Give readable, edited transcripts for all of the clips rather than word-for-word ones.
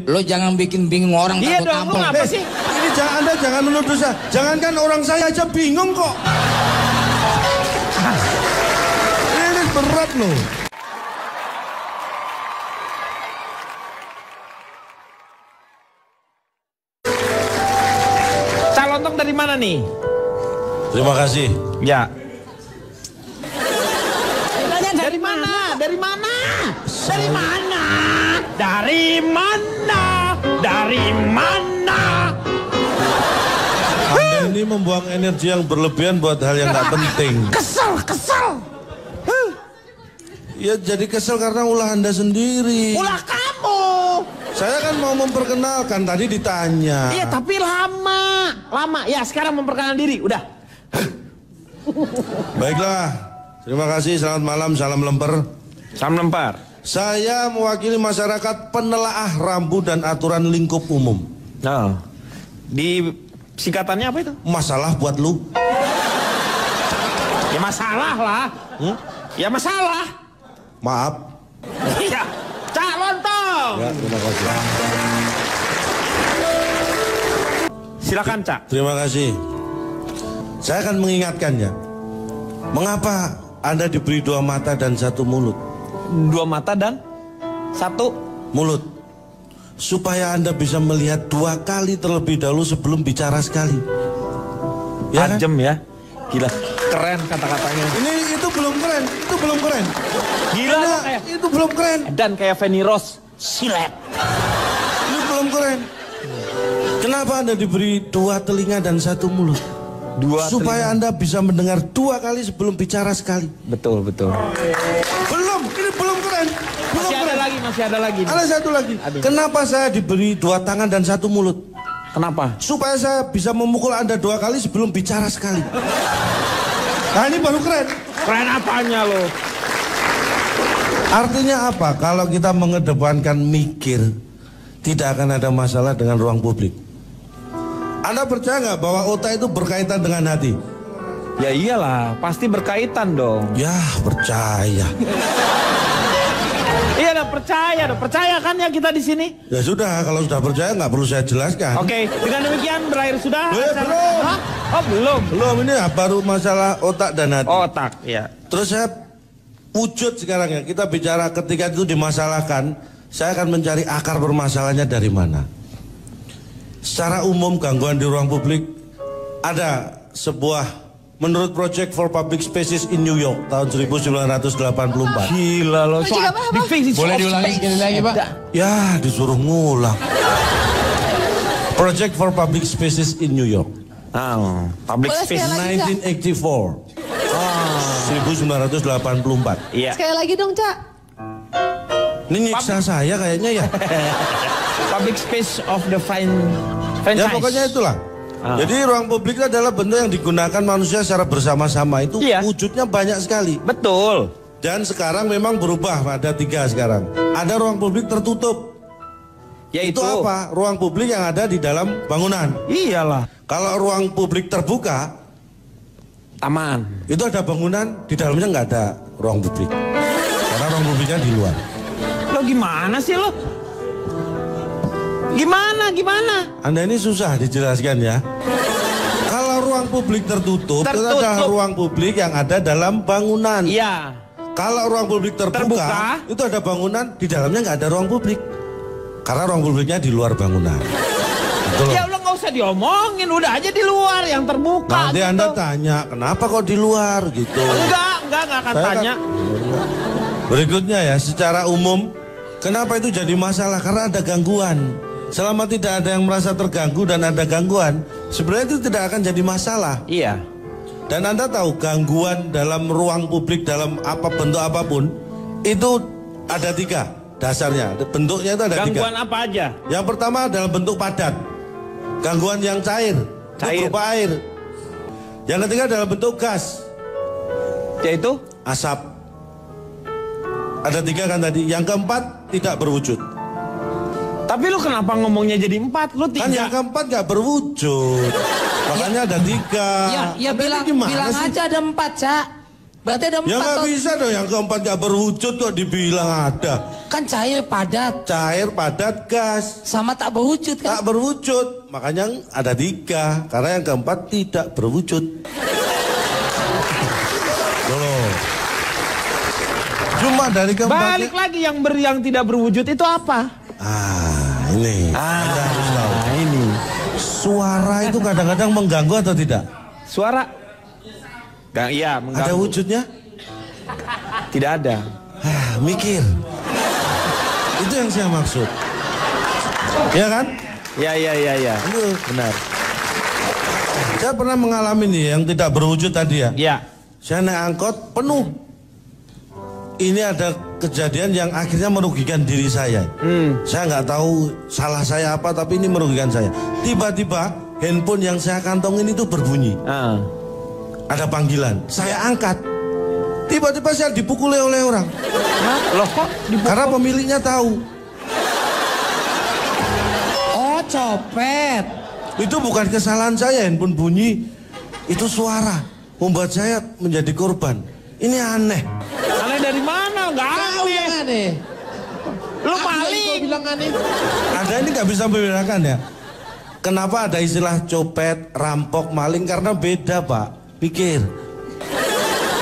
Lo jangan bikin bingung orang. Iya dong, lu ngapa sih? Ini Anda jangan menuduh saya. Jangankan orang saya aja bingung kok. Ini berat loh. Calontong dari mana nih? Terima kasih. Ya. Dari mana? Dari mana? Dari mana? Dari mana? Dari mana? Anda ini membuang energi yang berlebihan buat hal yang nggak penting. Kesel. Ya jadi kesel karena ulah Anda sendiri. Ulah kamu. Saya kan mau memperkenalkan, tadi ditanya. Iya tapi lama. Ya sekarang memperkenalkan diri, udah. Baiklah, terima kasih, selamat malam, salam lemper. Salam lempar. Saya mewakili masyarakat penelaah rambu dan aturan lingkup umum. Nah, di singkatannya apa itu? Masalah buat lu. Ya masalah lah. Ya masalah. Maaf. Iya, Cak Lontong. Ya, terima kasih. Silakan Cak. Terima kasih. Saya akan mengingatkannya. Mengapa Anda diberi 2 mata dan 1 mulut? 2 mata dan 1 mulut. Supaya Anda bisa melihat 2 kali terlebih dahulu sebelum bicara sekali. Ya kan? Tajam ya. Gila, keren kata-katanya. Itu belum keren, itu belum keren. Gila Nah, kayak itu belum keren. dan kayak Feni Rose. Silet. Ini belum keren. Kenapa Anda diberi 2 telinga dan 1 mulut? Supaya Anda bisa mendengar 2 kali sebelum bicara sekali. Betul. Belum, ini belum keren. Masih ada lagi. Ada satu lagi. Aduh. Kenapa saya diberi 2 tangan dan 1 mulut? Kenapa? Supaya saya bisa memukul Anda 2 kali sebelum bicara sekali. Nah ini baru keren. Keren apanya lo? Artinya apa? Kalau kita mengedepankan mikir, tidak akan ada masalah dengan ruang publik. Anda percaya nggak bahwa otak itu berkaitan dengan hati? Ya iyalah, pasti berkaitan dong. Ya percaya. Iya dong, percaya kan ya kita di sini. Ya sudah, kalau sudah percaya nggak perlu saya jelaskan. Oke, dengan demikian berakhir sudah. Belum. Hah? Oh belum. Belum, ini baru masalah otak dan hati. Otak, ya. Terus saya wujud sekarang ya, kita bicara ketika itu dimasalahkan, saya akan mencari akar permasalahannya dari mana. Secara umum gangguan di ruang publik ada sebuah, menurut Project for Public Spaces in New York tahun 1984. Gila loh. Boleh diulangi sekali lagi Pak? Ya disuruh ngulang. Project for Public Spaces in New York. Public space 1984. 1984. Iya. Sekali lagi dong, Cak. Ini nyiksa saya kayaknya ya. Public space of the franchise. Ya pokoknya itulah. Jadi ruang publik adalah bentuk yang digunakan manusia secara bersama-sama. Itu wujudnya banyak sekali. Betul. Dan sekarang memang berubah, ada 3 sekarang. Ada ruang publik tertutup. Yaitu itu apa? Ruang publik yang ada di dalam bangunan. Iyalah. Kalau ruang publik terbuka, taman. Itu ada bangunan, di dalamnya nggak ada ruang publik. Karena ruang publiknya di luar. Lo gimana sih lo? Gimana? Anda ini susah dijelaskan ya. Kalau ruang publik tertutup, itu adalah ruang publik yang ada dalam bangunan. Iya. Kalau ruang publik terbuka, itu ada bangunan, di dalamnya nggak ada ruang publik. Karena ruang publiknya di luar bangunan. Betul. Ya Allah nggak usah diomongin, udah aja di luar yang terbuka. Nanti gitu. Anda tanya, kenapa kok di luar gitu? Enggak akan tanya. Berikutnya ya, secara umum, kenapa itu jadi masalah? Karena ada gangguan. Selama tidak ada yang merasa terganggu dan ada gangguan, sebenarnya itu tidak akan jadi masalah. Iya. Dan Anda tahu gangguan dalam ruang publik dalam bentuk apapun itu ada 3 dasarnya. Bentuknya itu ada 3. Gangguan apa aja? Yang pertama dalam bentuk padat. Gangguan yang cair. Itu berupa air. Yang ketiga dalam bentuk gas. Yaitu asap. Ada 3 kan tadi. Yang keempat tidak berwujud. Tapi lu kenapa ngomongnya jadi 4? Lu 3. Kan yang keempat gak berwujud. Makanya ada 3. Ya bilang aja ada 4, Cak. Berarti ada 4. Ya gak bisa dong, yang keempat gak berwujud kok dibilang ada. Kan cair padat. Cair, padat, gas. Sama tak berwujud kan? Tak berwujud. Makanya ada 3. Karena yang keempat tidak berwujud. Loh. Cuma dari keempat. Balik lagi yang tidak berwujud itu apa? Ini. Anda harus tahu. Ini. Suara itu kadang-kadang mengganggu atau tidak? Suara? Iya, mengganggu. Ada wujudnya? Tidak ada. Mikir. Itu yang saya maksud. Ya kan? Ya. Itu Benar. saya pernah mengalami nih yang tidak berwujud tadi ya. Ya. Saya naik angkot penuh. Ini ada kejadian yang akhirnya merugikan diri saya. Saya nggak tahu salah saya apa, tapi ini merugikan saya. Tiba-tiba handphone yang saya kantongin itu berbunyi. Ada panggilan. Saya angkat. Tiba-tiba saya dipukuli oleh orang. Loh kok dipukul? Karena pemiliknya tahu. Oh, copet. Itu bukan kesalahan saya, handphone bunyi. Itu suara membuat saya menjadi korban. Ini aneh. Aneh dari mana? Nggak aneh. Aneh. Lu maling. Bilang aneh. Ada ini nggak bisa membedakan ya. Kenapa ada istilah copet, rampok, maling? Karena beda, Pak. Pikir.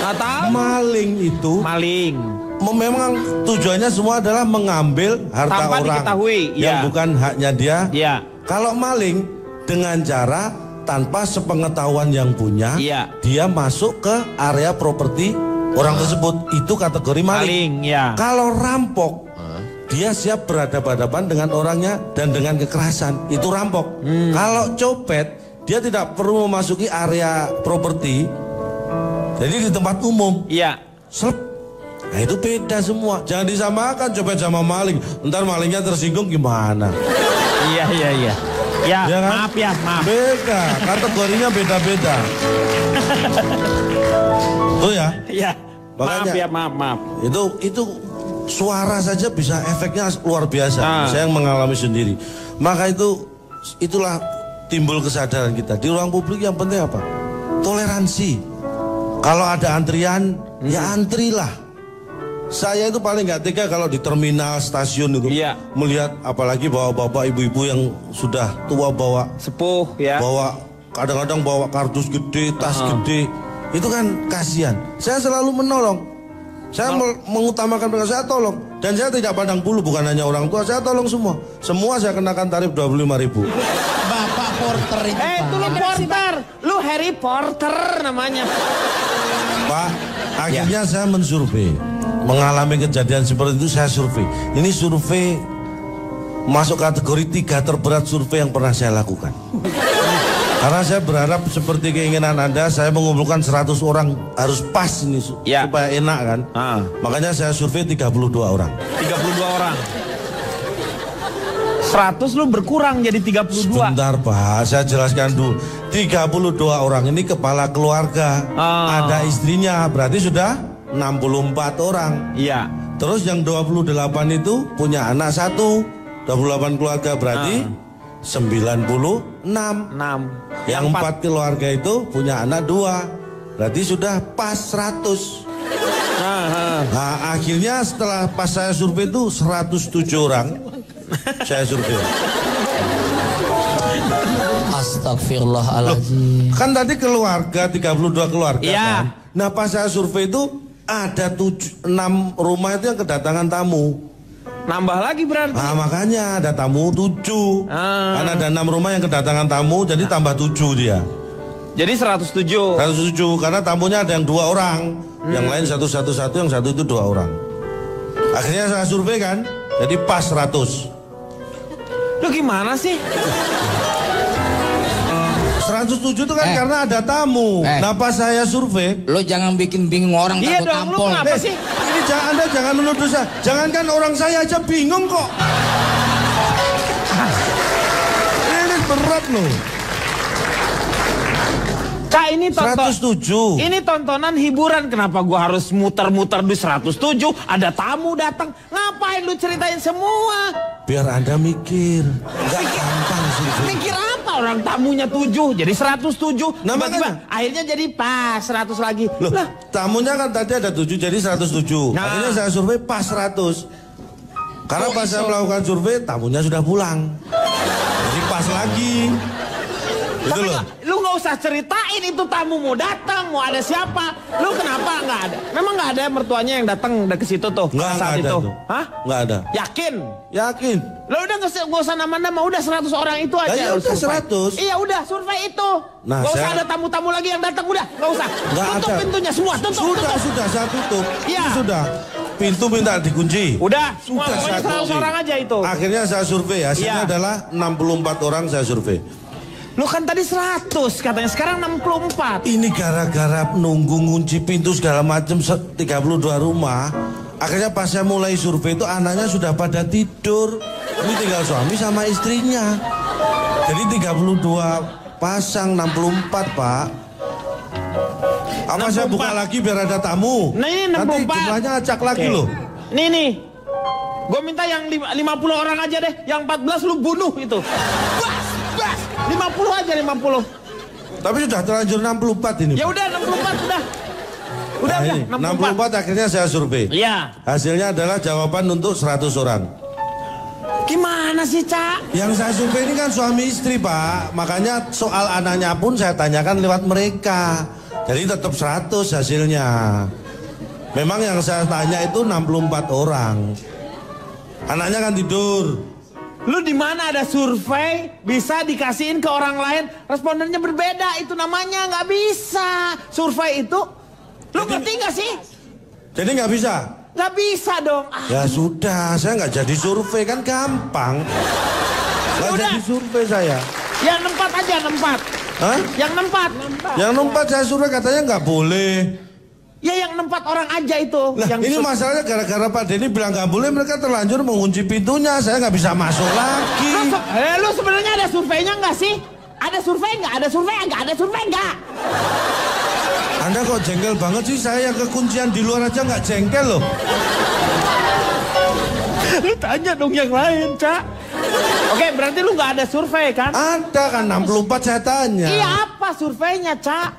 Nggak tahu. Maling itu Maling. memang tujuannya semua adalah mengambil harta Tanpa orang diketahui, yang ya. bukan haknya dia. Iya. Kalau maling dengan cara tanpa sepengetahuan yang punya, Iya. dia masuk ke area properti orang tersebut. Itu kategori maling. Maling, ya. Kalau rampok, dia siap berhadapan-hadapan dengan orangnya dan dengan kekerasan. Itu rampok. Kalau copet, dia tidak perlu memasuki area properti. Jadi di tempat umum. Iya. Slep. Nah itu beda semua. Jangan disamakan copet sama maling. Ntar malingnya tersinggung gimana? Iya. Ya, Ya kan? maaf. Beda. Kategorinya beda-beda. Tuh ya. Iya. Makanya- Maaf. Itu suara saja bisa efeknya luar biasa. Saya yang mengalami sendiri. Maka itulah timbul kesadaran kita. Di ruang publik yang penting apa? Toleransi. Kalau ada antrian, ya antrilah. Saya itu paling nggak tega kalau di terminal stasiun itu Iya. melihat apalagi bapak-bapak ibu-ibu yang sudah tua bawa Sepuh ya. kadang-kadang bawa kardus gede, tas gede. Itu kan kasihan. Saya selalu menolong. Saya mengutamakan mereka, saya tolong. Dan saya tidak pandang bulu, bukan hanya orang tua, saya tolong semua. Semua saya kenakan tarif 25.000. Bapak porter itu. Itu lu porter. Lu Harry Potter namanya. Pak, akhirnya saya mensurvei. Mengalami kejadian seperti itu saya survei. Ini survei masuk kategori 3 terberat survei yang pernah saya lakukan. Karena saya berharap seperti keinginan Anda, saya mengumpulkan 100 orang harus pas ini Ya. supaya enak kan. Makanya saya survei 32 orang. 32 orang. 100 lu berkurang jadi 32. Sebentar Pak, saya jelaskan dulu. 32 orang ini kepala keluarga. Ada istrinya, berarti sudah 64 orang. Iya. Terus yang 28 itu punya anak 1. 28 keluarga berarti 96. 6. Yang 4 keluarga itu punya anak 2. Berarti sudah pas 100. Nah, akhirnya setelah pas saya survei itu 107 orang. Saya survei. Astagfirullahaladzim. Kan tadi keluarga 32 keluarga Iya. kan. Nah pas saya survei itu ada 6 rumah itu yang kedatangan tamu. Nambah lagi berarti. Nah makanya ada tamu 7. Karena ada 6 rumah yang kedatangan tamu, jadi tambah 7 dia. Jadi 107. 107 karena tamunya ada yang 2 orang, yang lain satu, yang satu itu 2 orang. Akhirnya saya survei kan, jadi pas 100. Lu gimana sih? 107 itu kan karena ada tamu. Nah pas saya survei, Lo jangan bikin bingung orang Iya takut dong, lu tampol. kenapa sih? ini Anda jangan menuduh saya. Jangankan orang saya aja bingung kok. Ini berat loh. Kak ini tonton. 107. Ini tontonan hiburan, kenapa gua harus muter-muter di 107? Ada tamu datang, ngapain lu ceritain semua? Biar Anda mikir. Enggak gampang sih. Mikir apa orang tamunya 7 jadi 107. Nah, Tiba-tiba makanya. akhirnya jadi pas 100 lagi. Loh, Lah, tamunya kan tadi ada 7 jadi 107. Nah. Akhirnya saya survei pas 100. Karena pas saya melakukan survei, tamunya sudah pulang. Jadi pas lagi. Itu Tapi loh. lu nggak usah ceritain itu tamu mau datang, mau ada siapa. Lu kenapa nggak ada? Memang nggak ada mertuanya yang datang ke situ tuh Nggak saat ada itu? tuh. Hah? Nggak ada. Yakin? Yakin. Lo udah nggak usah nama-nama, udah 100 orang itu aja. Ya lu udah, survei. 100. Iya udah survei itu. Nah, Nggak usah saya- ada tamu-tamu lagi yang datang, udah nggak usah. Nggak Tutup ada. pintunya semua, tutup. Sudah saya tutup. Iya. Ini sudah. Pintu minta dikunci. Udah, semua Sudah pokoknya saya 100 kunci. orang aja itu. Akhirnya saya survei, hasilnya Iya. adalah 64 orang saya survei. Lu kan tadi 100 katanya, sekarang 64. Ini gara-gara nunggu ngunci pintu segala macam 32 rumah. Akhirnya pas saya mulai survei itu anaknya sudah pada tidur. Ini tinggal suami sama istrinya. Jadi 32 pasang 64 Pak. Apa saya 64. buka lagi biar ada tamu? Nah, ini Nanti 64. jumlahnya acak lagi Oke. loh. Nih. Gue minta yang 50 orang aja deh. Yang 14 lu bunuh itu. Bas. 50 aja 50. Tapi sudah terlanjur 64 ini. Ya udah 64 udah. Udah Nah, ini, 64 akhirnya saya survei. Iya. Hasilnya adalah jawaban untuk 100 orang. Gimana sih, Cak? Yang saya survei ini kan suami istri Pak. Makanya soal anaknya pun saya tanyakan lewat mereka. Jadi tetap 100 hasilnya. Memang yang saya tanya itu 64 orang. Anaknya kan tidur. Lu di mana ada survei bisa dikasihin ke orang lain, respondennya berbeda, itu namanya nggak bisa. Survei itu, lu ngerti nggak sih? Jadi nggak bisa? Nggak bisa dong. Ya sudah, saya nggak jadi survei kan gampang. Nggak Udah. jadi survei saya. Yang 4 aja, 4. Hah? Yang 4. Yang 4 saya survei katanya nggak boleh. Ya yang 4 orang aja itu. Nah yang ini masalahnya gara-gara Pak Denny bilang nggak boleh, mereka terlanjur mengunci pintunya. Saya nggak bisa masuk lagi. Lu sebenarnya ada surveinya nggak sih? Ada survei nggak? Ada survei nggak? Ada survei nggak? Anda kok jengkel banget sih? Saya yang kekuncian di luar aja nggak jengkel loh. Lu tanya dong yang lain, Cak. Oke, berarti lu nggak ada survei kan? Ada kan 64 saya tanya. Iya, apa surveinya, Cak?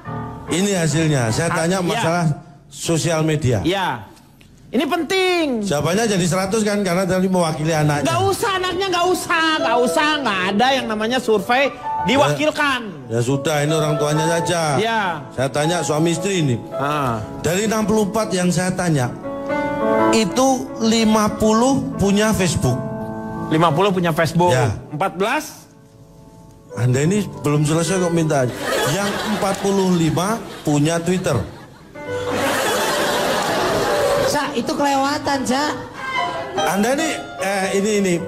Ini hasilnya. Saya tanya iya. masalah sosial media. Iya. Ini penting. Jawabannya jadi 100 kan karena tadi mewakili anaknya. Nggak usah anaknya, nggak usah. Nggak ada yang namanya survei diwakilkan. Ya sudah, ini orang tuanya saja. Iya. Saya tanya suami istri ini. Ah. Dari 64 yang saya tanya, itu 50 punya Facebook. 50 punya Facebook. Ya. 14? Anda ini belum selesai kok minta. Yang 45 punya Twitter. Cak, itu kelewatan, Cak. Anda ini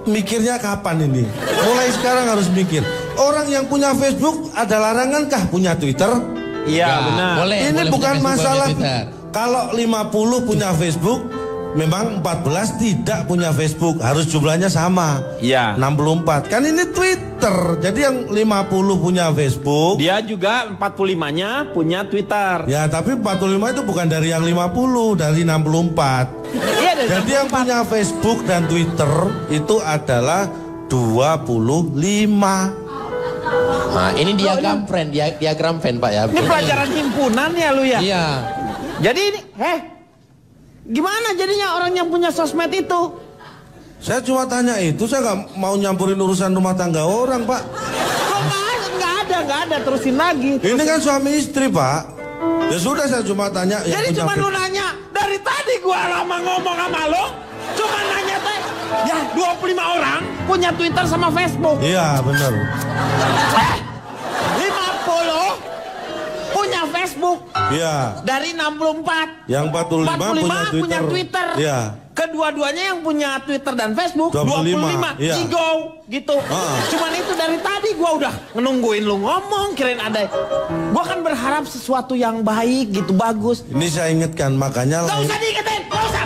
mikirnya kapan ini? Mulai sekarang harus mikir. Orang yang punya Facebook ada larangankah punya Twitter? Iya, benar. Boleh. Ini boleh bukan punya Facebook, masalah. punya Twitter. Kalau 50 punya Facebook, memang 14 tidak punya Facebook. Harus jumlahnya sama. Iya. 64. Kan ini Twitter. Jadi yang 50 punya Facebook. Dia juga 45-nya punya Twitter. Ya, tapi 45 itu bukan dari yang 50, dari 64. Iya, dari Jadi yang punya Facebook dan Twitter itu adalah 25. Nah, ini diagram friend, diagram fan Pak ya. Ini pelajaran himpunan ya lu ya? Iya. Jadi ini, gimana jadinya orang yang punya sosmed itu? Saya cuma tanya itu, saya nggak mau nyampurin urusan rumah tangga orang, Pak. Kok nggak ada, terusin lagi. Ini kan suami istri, Pak. Ya sudah, saya cuma tanya yang Jadi punya cuma lu Facebook. nanya, dari tadi gua lama ngomong sama lo, cuma nanya teh, ya 25 orang punya Twitter sama Facebook. Iya, benar. 50 punya Facebook Iya. dari 64. Yang 45 punya Twitter. Iya. Kedua-duanya yang punya Twitter dan Facebook 25, 25. iya. Cigo gitu. Cuman itu dari tadi gua udah nungguin lu ngomong, kirain ada. Gua kan berharap sesuatu yang baik gitu, bagus. Ini saya ingatkan, makanya Gak usah diingetin, gak usah